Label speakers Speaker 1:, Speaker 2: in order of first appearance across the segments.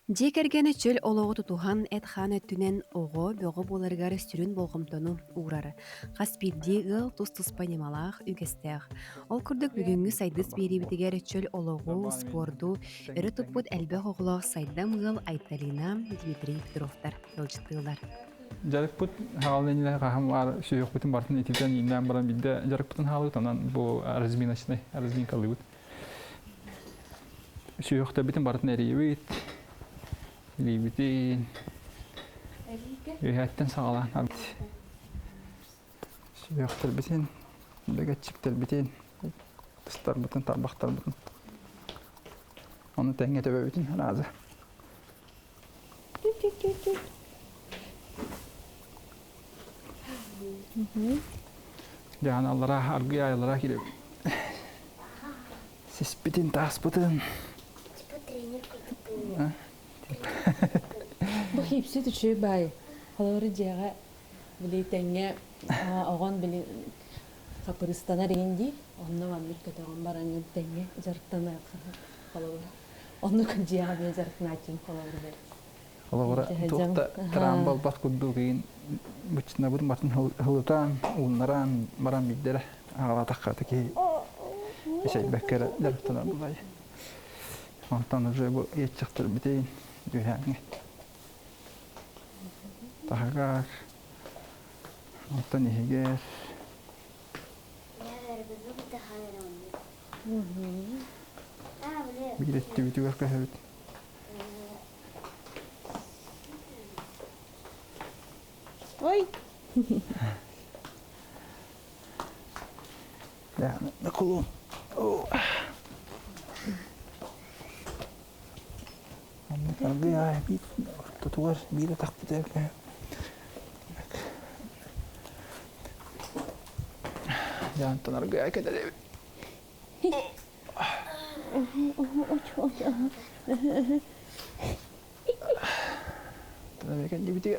Speaker 1: Декергені чөл олығы тұтуған әт хан өттінен оғы бөғі боларғар сүрін болғымтону ұғырары. Қаспирди ғыл тұс-тұс панемалақ үгестеғ. Ол күрдік бүгінгі сайдыс беребітігер чөл олығы спорду үрі тұппыт әлбәқ оғылақ сайдам ғыл Айталина Дмитрий Петровтар өлжіттігілар.
Speaker 2: Жарык бут хагалненилер кахам бар сүйөк бутун бартын этиптен инден баран бидде жарык бутун халы танан бу разминочный разминкалы бут. Сүйөктө битин бартын эрийбит. Эрийбитин. Үйөттен сагалан албит. Сүйөктөр битин, бегетчиктер битин, тыстар бутун, тарбактар бутун. Onu tenge töböbütün razı. Yani Allah'a argı aylara girip siz bitin tas butun.
Speaker 3: Bu hepsi tüçü bay. Halori jaga bili tenge oğon bili Kapıristana rendi. Onunla vanlık katıgan baranın tenge jarıktana halori. Onu jaga bir jarıktana açın halori.
Speaker 2: Allah'a tuhta trambal bak kudukin bütçüne budun batın hılıtan unlaran maran biddere ağla takkatı ki şey bekkere jarıktana bulay. Ondan önce bu yetçiktır biteyin düğeni. Tahagar. Ondan ihiger. Bir etti bitiyor kahvet.
Speaker 3: Oy.
Speaker 2: Ya ne kulum. Oh. Kargı ya bir tutuvar bir de takpı derken. Jangan tenaga ya kita deh. Tenaga kan jadi tiga.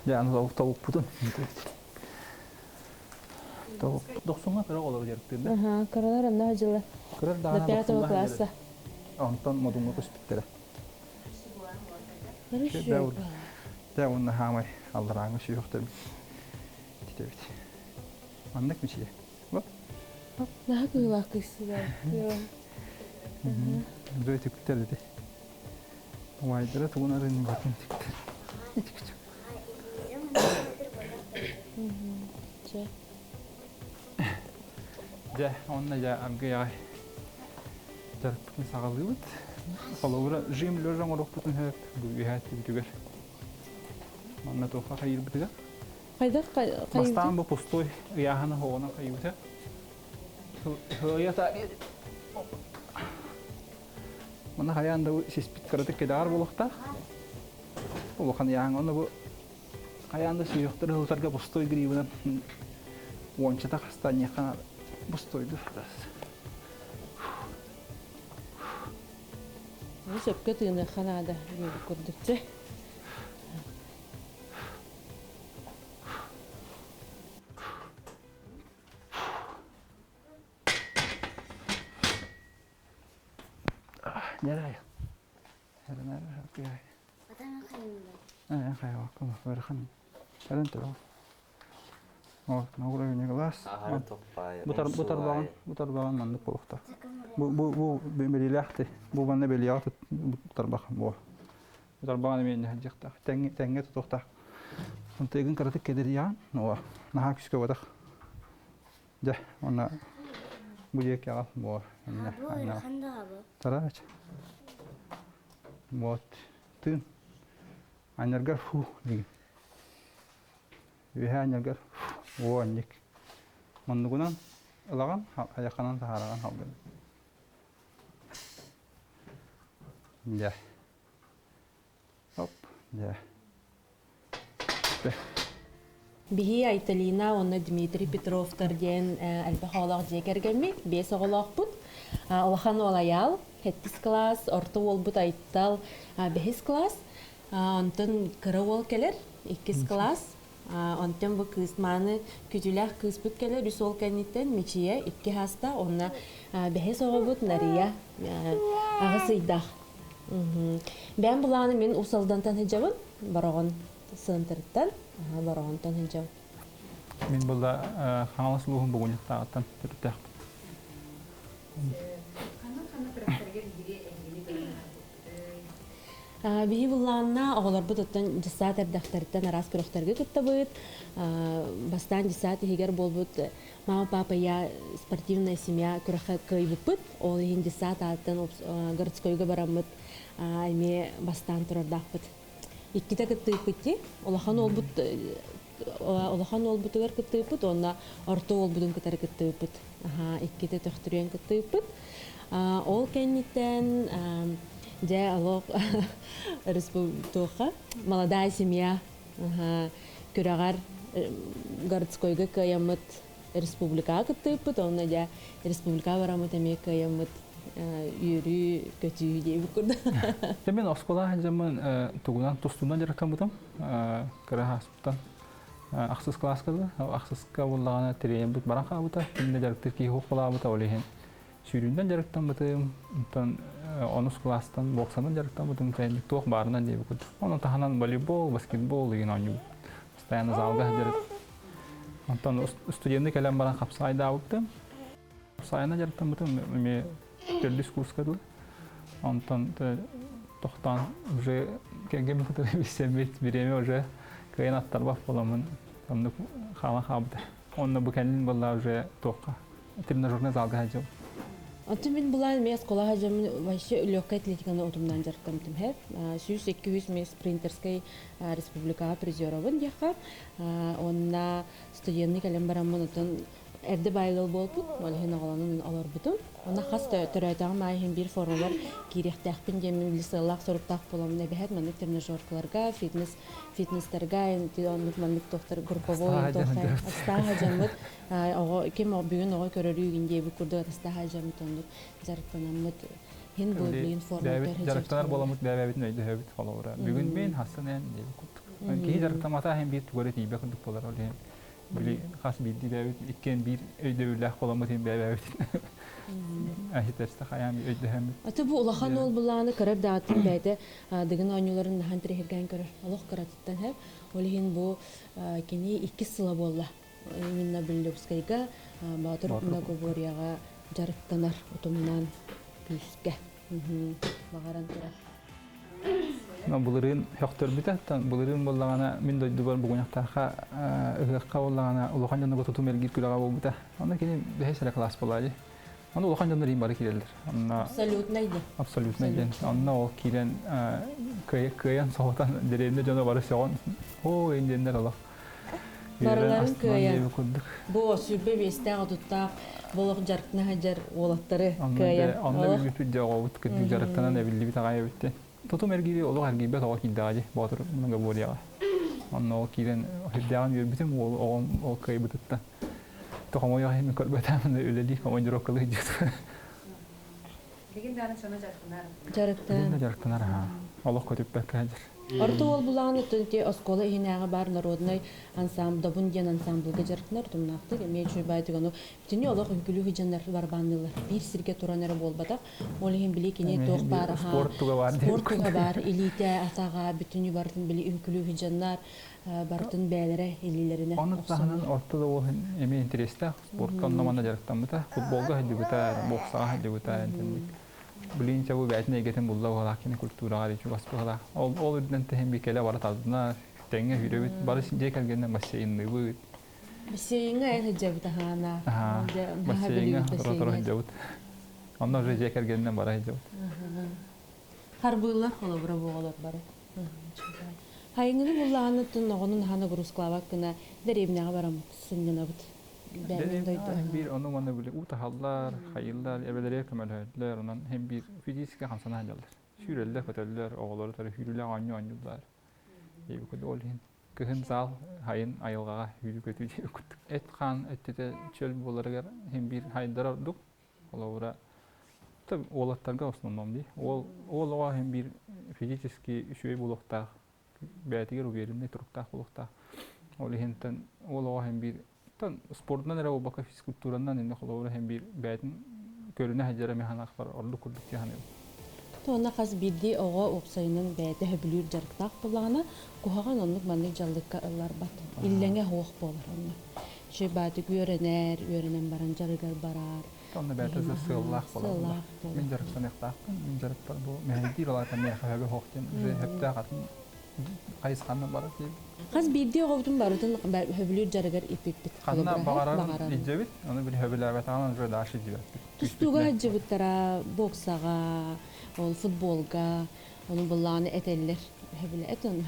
Speaker 2: Jangan tavuk putun. Tavuk doksunga kadar olur jeriklerinde.
Speaker 3: Aha, karalar anda acılı.
Speaker 2: Kadar daha
Speaker 3: Tapi atau kelasa.
Speaker 2: Ondan modumlu kuspitlere.
Speaker 3: Хорошо.
Speaker 2: Ya onun hamay Allah'ın şey yoktur. Evet. Anlık bir şey. Bak.
Speaker 3: Daha kıyılar kıyısılar.
Speaker 2: Böyle tepkiler dedi. Vaydıra tuğunların bakın çıktı. Ya onunla ya amca ya. Jarık putun sağlığı bit. Kalau ura jim lorong orok putun hep bu yahat bir Onunla tofa hayır bitiga.
Speaker 3: Kayda
Speaker 2: Bastan bu postoy yahanı hoğuna kayıbıta. Hıya tadi. Mana hayanda bu sispit karatık kedar bulukta. Bu bakan yahan onu bu hayanda suyuktur hıltarga postoy gribinden wonchata kastanya kana postoydur.
Speaker 3: Bu sepke tığına kanada yürü kurdukça.
Speaker 2: Nereye? Nereye? Okey. Kayak aku berkan. Kalian tahu? Oh, mau lagi kelas. Butar bangan mandu polukta. Bu belilahti. Bu bana belilahti butar bangan bu. Butar bangan ini hajak tenge tutukta. Untuk ingin karatik kedirian, no, nah küske wadak. Jah, ona bu dia kya bu. Taraj. Mot tun. Anyargar hu nih. Biha anyargar wo anyik. Mandugunan lagan ayakanan taharagan hawben. Ya. Hop, ya.
Speaker 3: Bihi Айталина, оны Дмитрий Петровтар ден әлбәхалақ жекергенме, бес оғалақ бұд. Олахан олаял, 7 класс, орты ол бұд айттал 5 класс. Онтын кірі ол келер, 2 класс. Онтон бу кысманы күтүлэх кыспыт келе русол кенитен мечие икки хаста онна бэхе соғобут нария агысыйдах. Бән буланы мен усалдантан хеджабын барагон сынтырттан барагонтан хеджаб.
Speaker 2: Мен бұлда қаңлас луғын бүгін тағаттан түрттәқ.
Speaker 3: Бии булланна оголор бутуттан жисат эрдахтарыттан арас көрөхтөргө кыттабыт. Бастан жисат хигер болбут мама папа я спортивная семья көрөхө кыйбыппыт. Ол хин жисат аттан городскойго барамыт. Айме бастан турардахпыт. Икките кыттыйпытти. Олахан олбутугар кыттыйпыт. Онна орто олбудун кытары кыттыйпыт. Икките төхтүрен кыттыйпыт. Ол кенниттен Де алог республика молодая семья күрәгәр городскойга каямыт республика кыттыпыт онна да республика барамыт эме каямыт юрий көтү дип күрдү.
Speaker 2: Мен оскола хәҗәмән тугунан тустунан яраттан бутам. Карахасптан ахсыз класскада, ахсызка буллагана терен бут барака бута. Инде яраттыр ки хукла бута олehen. Сүйрүндөн жарыктан бутым, онтон 10 класстан боксандан жарыктан бутым, тәйник тоқ барынан деп күрдү. Онун таханан волейбол, баскетбол деген ойнап. Постоянно залга жарык. Онтон студентный келем баран капсайда буттым. Капсайна жарыктан бутым, эме төрдүс курска кылды. Онтон тоқтан уже кеңгем фото бисемет биреме уже кыйын аттарбак боламын. Онду хала хабды. Онда бу кенин болла уже тоққа. Тренажерный залга жол.
Speaker 3: Антон мен булан мен школа хажам вообще легкая атлетиканы отумдан жаркам тимхер. 200 мен спринтерской республика призеровын яха. Онна студентный калем барамын отон эрде байлыл болбут. Олхен агаланын алар бутун. Онна хас төрөйтагы майхин бир формалар кирехтахпин жемин лисалак соруктак боламын. Эбехет мен тренажеркаларга, фитнестерга, онлук мен доктор групповой доктор астага жамыт. Кем бүгүн ого көрөрүгүн деп курду астага жамыт ондук жарыктанамыт. Хин болбуйын формалар
Speaker 2: жарыктанар боламыт бәбәбит нөйдө хөбит фоловра. Бүгүн мен хасанен деп курдук. Ки жарыктамата хем бир тугары тийбе курдук болар олен. Били хас билди бәбит иккен бир өйдөүләх боламыт хем бәбәбит. Ахитерсте хаям өйдө хем.
Speaker 3: Аты бу улахан ол буланы көрөп датын бәйде дигин ойнуларын хан тирегән көрөр. Алох караттан хеп. Олин бу кини 2 сыла болла. Именно Биллевскайга Батыр Нагоборияга жарыктанар утумнан күскә. Багаран тора.
Speaker 2: Булырын хактыр битәттән булырын буллагана мин дойды бар бугынактарга ыгыкка буллагана улахан жанга тутум эргит күләгә булбыта. Анда кини бәһәсәле класс булады. Анда улахан жанга рим бары кирелдер. Анда
Speaker 3: Абсолютно иде.
Speaker 2: Абсолютно иде. Анда ол кирен кыян соғатан деренде жана бары сөгөн. О, индендер алак.
Speaker 3: Бараларын кыян. Бу сүрбе бесте атутта болок жаркына хаҗар олаттары кыян.
Speaker 2: Анда бир бүтү жагы кыды жарктанан эбилли бит агай битте. Тотум эргири олог эргибе тоо киддааji Батыр Нагоборияга. Анда ол кирен хиддаган битем ол кый битте. Тохомоя хем көрбөтәмен үлели командировкалы җит.
Speaker 1: Легендарный сана жаркынар.
Speaker 3: Жарыктан.
Speaker 2: Жарктанар. Аллах көтүп бәкәдер.
Speaker 3: Орто ол буланы төнте оскола хинага бар народный ансамбль дабунден ансамбльга жаркынар тумнакты мечүй байтыганы бүтүнү олох үкүлү хижандар барбаннылар бир сирге туранары болбатак ол хин били кини тох бар спорттуга бар элите атага бүтүнү бардын били үкүлү хижандар бардын бәлере элилерине
Speaker 2: Аны таханан ортада ол эме интересте спорттан намана жарыктан бута футболга хидибута боксага хидибута Блинча бу бәтне гетен булла валакины культурага дичү баспыгала. Ол үрдән тәһем бикеле бара тазына тәңгә хүрәбит бары синҗә кергәннән бассейнны бу.
Speaker 3: Бассейнга әне җәбит хана.
Speaker 2: Бассейнга ротор җәбит. Анда уже җә кергәннән бара җәбит.
Speaker 3: Харбылар холы бара бугалар бары. Хайгыны булланы тын огынын хана грузклавак кына дәребнәгә барам сынгына бит.
Speaker 2: Bir onu bana böyle utahallar, hayırlar, evvelere kemalhaller, ondan hem bir fiziki hamsana hallerler. Şüreller, kötüller, oğulları tarafı hürüle anıyorlar. İyi bir olhin. Kıhın zal, hayın ayılgağa hürü kötü diye okuduk. Et kan, ette çöl bolarak hem bir haydar olduk. Olavura tabi oğlatlarga osmanmam diye. Oğlağa hem bir fiziki şöyle bulukta, belki uyarımda turukta bulukta. Олихинтен олоо hem bir tan sportdan era baka fizikulturandan indi холовра hem bir бәйтин көрүнө хажара механак бар орду курдук яханы.
Speaker 3: Туонна хас бидди ого опсайнын бәйте хөбүлүр жарктак булагана кухаган оннук манны жалдыкка ыллар бат. Иллеңе хоох болар онна. Шебаты үйренен баран жарыгар барар.
Speaker 2: Танна бәйте сыллах болар. Мен жарыктан яктак, мен жарык бар бу. Мен диралар таны хабы хоохтен же хепта хатын кайыс ханна бар дип.
Speaker 3: Хас бидди оготун барытын хөбүлүр жарыгар ипиппит.
Speaker 2: Ханна багарар иҗебит, аны бир хөбүләр атаган же даши дибет.
Speaker 3: Тустуга жыбыттара боксага, ол футболга, onun bullağını eteller.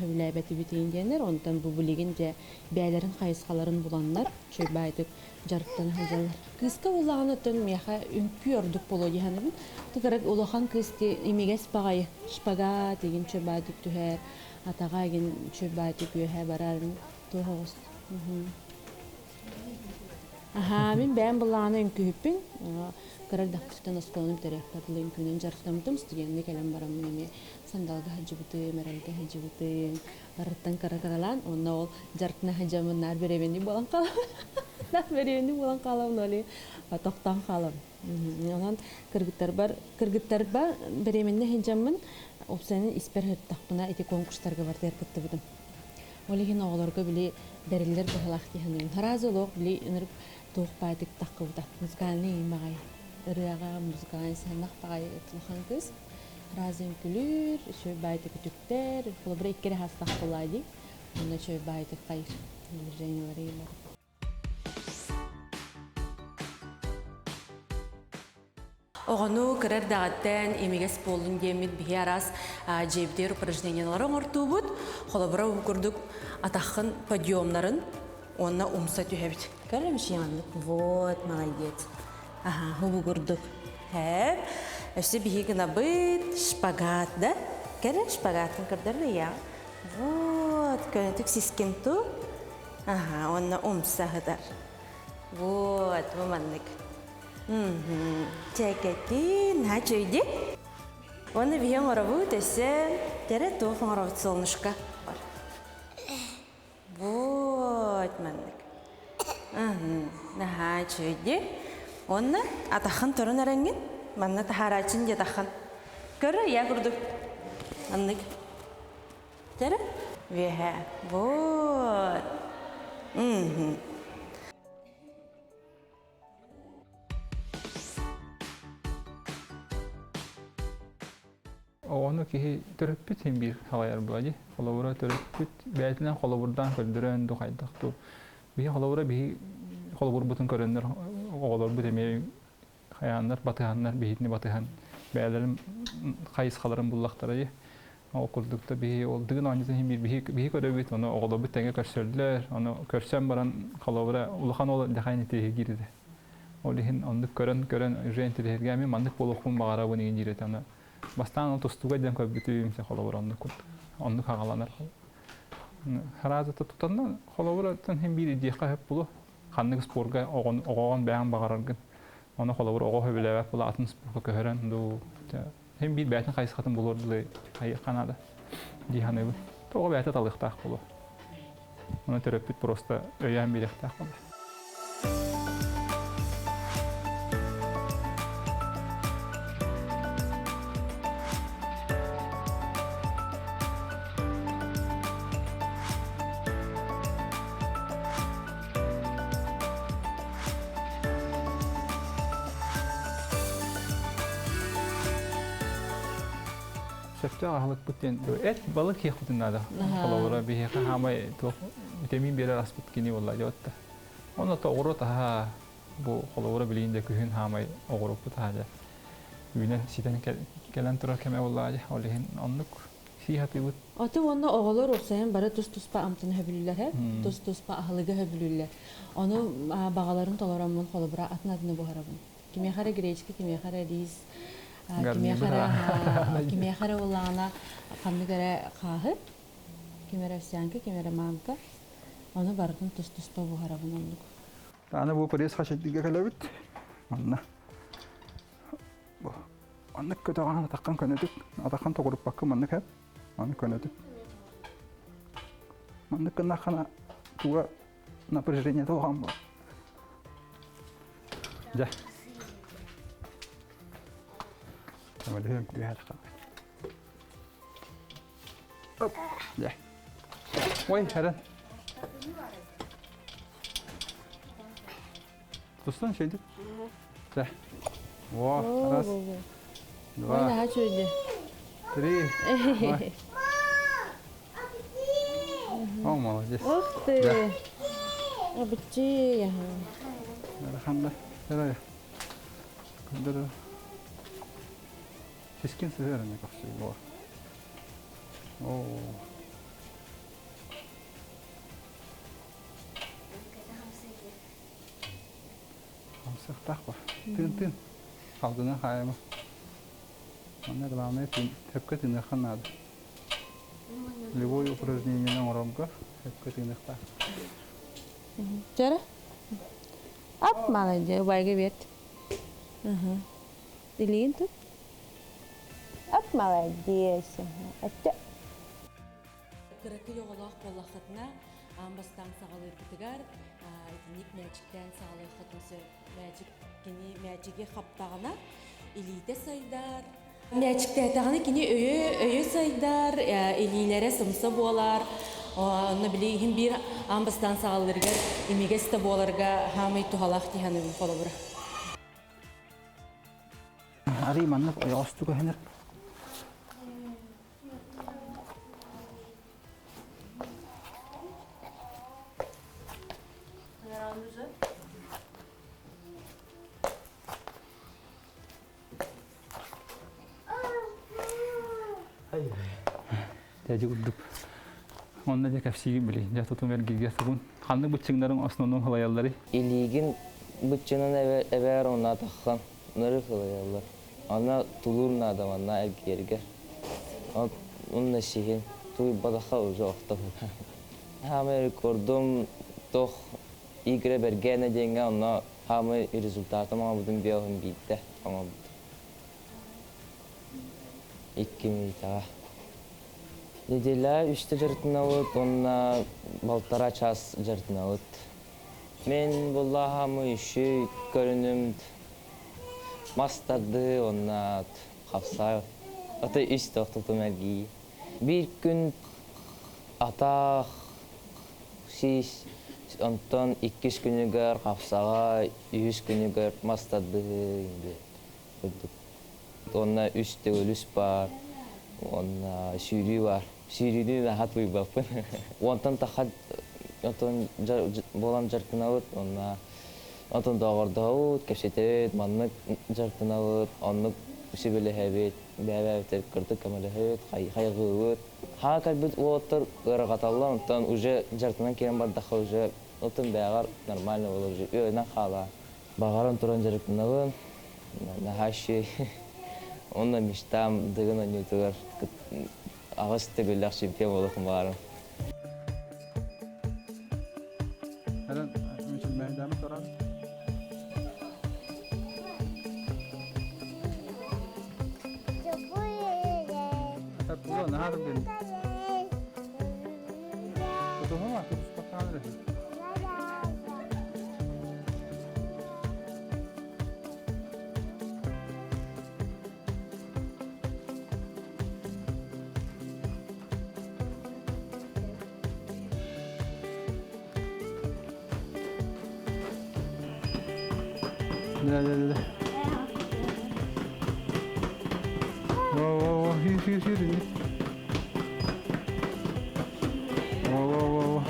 Speaker 3: Höbüle beti bitiyin diyenler, ondan bu bilgin de beylerin kayıskaların bulanlar, şöyle baydık jarıktan hacalar. Kıska bullağını tön meha ünkü yorduk bolo dihanabın. Tıkarak ulağan kısti imiges bağayı, şpagat egin şöyle baydık tüher, atağa egin şöyle baydık ühe bararın tuğuz. Aha, ben bullağını ünkü hüppün. Karar daktıktan askolunum terektatlı imkünün jarıktamıdım stüdyenlik elem baram nemi sandalga hacıbıtı, meralga hacıbıtı, barıttan kara-karalan onna ol jarıkna hacamın nar berevendi bolan kalam. Nar berevendi bolan kalam noli toqtan kalam. Ondan kırgıttar bar berevendi hacamın opsiyanın isper hırtaqpına eti konkurslarga bar terkatты budım. Olihin oğlarga bili beriller bahalaq dihanım. Harazı oluq bili inirip tuğuk baydık taqı budak. Müzikalini imağay. Rıyaga müzikalini sanaq bağay etluğan kız. Razın külür, şöyle baydık tükter. Kula bir ikkere hastaq bulaydı. Onda şöyle baydık kayır. Reynaları yıllar. Оғану кірер дағаттан емегес болын демет бігі арас жебдер упражнениялары оңырту бұд. Қолабыра ұқырдық атақын подъемларын онына умса түйебіт. Көрі мүші янлық? Вот, молодец. Ага, ұбы көрдік. Әп, өсі бігі гына бұд, шпагат, да? Көрі шпагатын көрдірді, я? Вот, көрінтік сескен ту. Ага, онына умса ғыдар. Вот, бұманлық. Чекети, начойди. Он вьем ораву, тесе, тере тух ораву солнышко. Вот, манник. Начойди. Он атахан торун арангин, манна тахарачин де тахан. Көрі, я курдук. Манник. Тере? Веха. Вот.
Speaker 2: Onu ki töröpüt hem bir halayar buladı. Kolabora töröpüt beytinden kolabordan köldüren dokaydık tu. Bir kolabora bir kolabor butun körenler oğlar bu demeye hayanlar batıhanlar beyitini batıhan beylerim kayıs kaların bullakları. O kurdukta bir olduğun öncesi hem bir köröbüt onu oğlar bu tenge körsöldüler. Onu körsem baran kolabora ulukan oğlar dekayın etiğe girdi. Olihin onluk kören renti dergemi mandık bolokun bağara bunu indirdi onu. Bastan otostuga den köbütüyüm se kolaborandı kut. Onu kagalanır. Harazata tutandan kolaboratan hem bir idiyaka hep bulu. Kanlık sporga oğan beyan bağarargın. Onu kolabor oğu höbülewek bulu atın sporga köhören. Hem bir beytin kayıs katın bulurdu hayır kanada. Dihanı bu. Toğu beyte talıqtaq bulu. Onu töröpüt prosta öyen biliqtaq bulu. Şefte ağalık buten et balık yıkıtın da. Kolabora bir yıkı hamay to vitamin bir aras bitkini vallahi jotta. Onu da oğru ta bu kolabora bilinde kühün hamay oğru bu ta da. Yine siden gelen tura keme vallahi olihin onluk sihati bu.
Speaker 3: Atı onu oğullar olsayan bara tuspa amtını höbülüller he. Tuspa ahlıga höbülüller. Onu bağaların toleramın kolabora atnadını bu harabın. Kime xara greçki, kime xara riz. Kime xara olana qandı gara xahır. Kime rafsiyanka, kime ramamka. Onu barıdın tuspa bu harabın onluk.
Speaker 2: Tane bu paris xaşetliğe kalabit. Anna. Annak kötü ağana takkan könödük. Atakan toğurup bakım annak hep. Annak könödük. Annak kına туга напряжение толган бар. Да. Тамадын күйәр ха. Оп. Да. Ой, харан. Тустан şeydi. Да. Во, раз,
Speaker 3: Ой,
Speaker 2: два,
Speaker 3: daha şöyle.
Speaker 2: три. О, молодец.
Speaker 3: Ух ты.
Speaker 2: Да.
Speaker 3: Обычай.
Speaker 2: Раханда. Давай. Кандыр. Кескин сызарына каксы. Во. О. Хамсах тахва. Тын. Халдына хайма. Она главное тепка тынырхан надо. Любое упражнение на уромка тепка тынырхан.
Speaker 3: Чара? Ап, молодец. Байга вет. Ага. Илин тут? Ап, молодец. Ата. Кыракы yoğalaq bolaqatna ambastan sağalır bitigar. Ник мәчиктән сağalır хатысы мәчик кини мәчиге хаптагына илите сайдар. Мәчиктә тагыны кини өйө сайдар, илиләре сымсы болар. Оны билейһин бир амбастан сağалырга имигесте боларга хамый тухалак тиханы болобура.
Speaker 2: Ари манна ястуга хенер. Тәҗи удып. Онда да кәфсиги били. Я тотум бергегә сыгын. Ханны бутчыңнарын основном халаяллары.
Speaker 4: Илигин бутчынан эбер онна таххан. Нары халаяллар. Ана тулурна да манна элгерге. Онна шихин туй бадаха уже охта. Хаме рекордом тох игре бергене денге онна хаме результатым абудun биохын битте. Ама 2 минута. Неделя 3 жартынауыт, онна балтара час жартынауыт. Мен болла хамы үші көрінім мастарды, онна қапса. Ата үш тоқтықтым әргі. Bir gün ата шиш, онтон 2 күнігер қапсаға, 3 күнігер мастарды. Онна 3 өліс бар, онна шүрі бар. Шүріні нахат бұйбаппын. Онтан тақат, онтан болам жартынауыт, онтан дағырдауыт, кәпшетет, маннық жартынауыт, оннық шүбілі әбет, бәбәбетер кірді көмілі әбет, қайғығыт. Ха кәлбіт оғыттыр ғырғаталла, онтан уже жартынан керен бардаққа уже, онтан бәғар нормально olur, уже өйінен қала. Бағарын тұран жартынауын, нахаши, онна мечтам дығын өнетігір. Ağız tegüller şampiyon olakım varım.
Speaker 2: Helen, için meydana soran. Hatta bu ne halim benim? Tutumu mu? Tutumu bakan resim. Да. Во, хир. Во.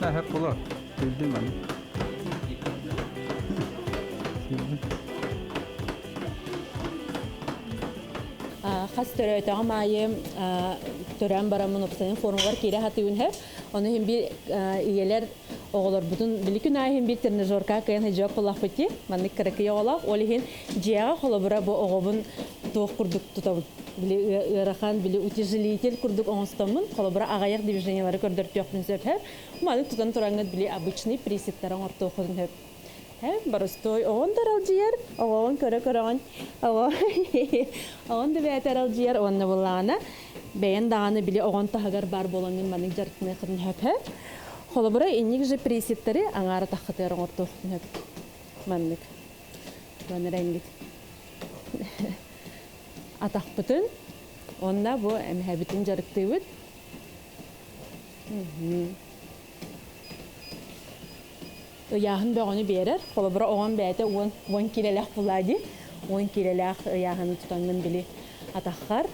Speaker 2: Ha, hep bular. Bildim ben.
Speaker 3: Хас төрөтөң майым төрән барамын опсанын формалар кире хатыын хеп. Оны хем бир иелер оголор бутун биликүн айым бир тренажерка кайын хежок болак бити. Манны кереке оголак. Олихин жега холобура бу огобун тоқ курдук тутабын. Били ырахан били утяжелитель курдук оңстамын. Холобура агаяк движениялары көрдөрт жоктун сөп хеп. Маны тутан тураңга били обычный присептарын орто ходун хеп. Барыстой оғын даралжияр, оғын көрі-көріғын, оғын дөбәт аралжияр, оғынны болағына, бәйін дағаны біле оғын тағығар бар болаңын маның жарқыны қырын хөп-хөп. Қолы бұра енек жы пресеттері аңары таққытырын орты оқтын хөп. Манның. Бұны рәңгет. Атақ бұтын, онына бұл әмхәбітін жарықты өт. Яғын бәғыны берер, қолы бұра оған бәйті 10 келеләқ бұлады. 10 келеләқ яғыны тұтанғын білі атаққар,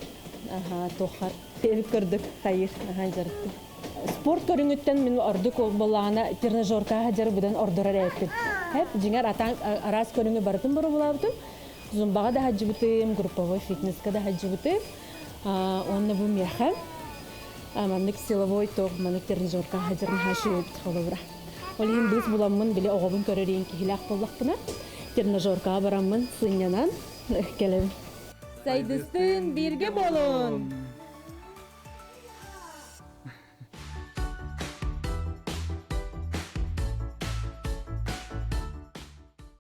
Speaker 3: тоққар. Теліп көрдік, қайыр, жарықты. Спорт көріңіттен мен ордық болағына тренажерка жары бұдан ордырар әйттім. Жеңер арас көріңі барытын бұры бұлабытым. Зумбаға да хаджы бұтым, групповой фитнесқа да хаджы бұтым. Онына бұл мерхам. Мамнық силовой тоқ, мамнық тренажерка жарын хашы өйбіт қолы бұра. Олейін біз бұламын біле оғабын көререйін кейләқ боллақпына. Тренажерка барамын сыңянан келем. Сайдыстын бірге болын!